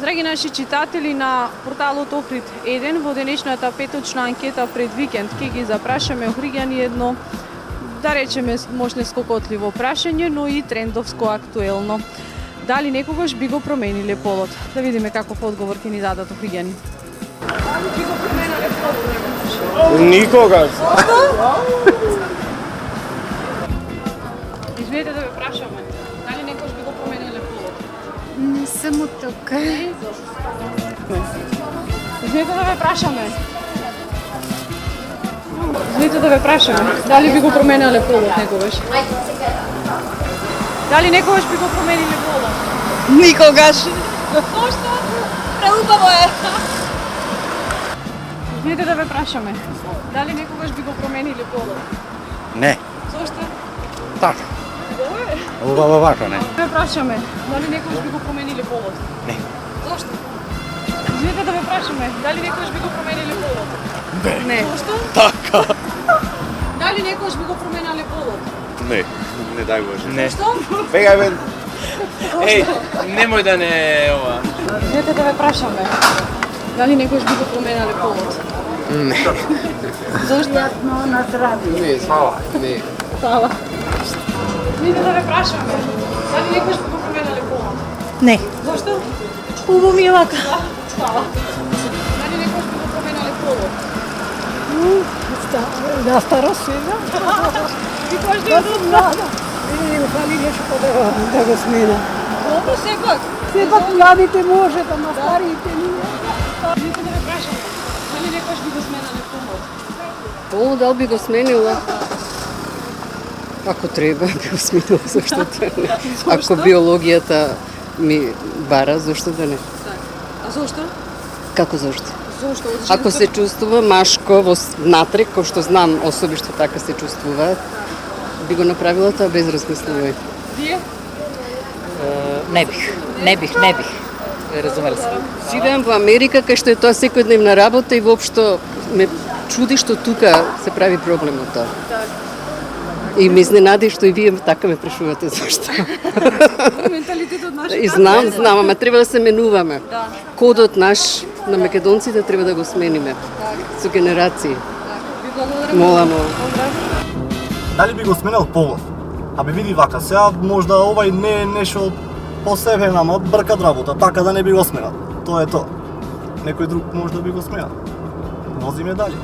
Драги наши читатели на порталот Охрид 1, во денешната петочна анкета пред викенд ќе ги запрашаме Охриѓани едно, да речеме, можне скокотливо прашање, но и трендовско актуелно. Дали некогаш би го промениле полот? Да видиме каков одговор ќе ни дадат Охриѓани. Дали би го промениле полот? Никогаш. Извинете да ве прашаме. Дали некогаш би го промениле полот? Не съм от тук. Извинете да ве прашаме. Извинете да ве прашаме. Дали би го промениле полот некогаш? Дали некогаш би го промениле полот? Никогаш. Зошто? Преубаво е. Извинете да ве прашаме. Дали некогаш би го промениле полот? Не. Зошто? Така. Убаво е. Убаво вака, не. Ве прашаме. Дали некогаш би го промениле полот? Не. Зошто? Извинете да ве прашаме. Дали некогаш би го промениле полот? Не. Зошто? Така. Дали некогаш би го променале полот? Не. Не дай Боже. Не. Што? Бегај бе. Еј, немој да не ова. Извинете да ве прашаме. Дали некогаш би го променале полот? Не. Зошто? Не, фала. Не. Фала. Извинете да ве прашаме. Дали некогаш би го променале полот? Не. Зошто? Убаво ми е вака. Фала. Дали некогаш би го променале полот? Da starost svega. И кој што е добро? I fali nešto da ga smena. Добро сепак. Sve pak mladite može, pa ma starite nije. Извинете да ве прашаме. Дали некогаш би го сменале полот? Полу дал би го сменила? Ако треба, би го сменила, зашто да не. Ако биологијата ми бара, зашто да не? А зошто? Како зашто? Зошто? Ако се чувствува машко внатре, кој што знам особи што така се чувствуваат, би го направила тоа без размислување. Вие? Не бих. Разумели се. Сидам во Америка, кај што е тоа секојдневна работа и воопшто ме чуди што тука се прави проблем од тоа. И ме изненади што и вие така ме прашувате зашто. Менталитетот наш. И знам, ама треба да се менуваме. Кодот наш на македонците треба да го смениме. Со генерации. Ви благодарам. Мола. Дали би го сменил полот? Абе види вака, сега можда овај не е нешто посебен, ама бркат работа, така да не би го сменил. Тоа е тоа. Некој друг можда би го сменил. Возиме дали.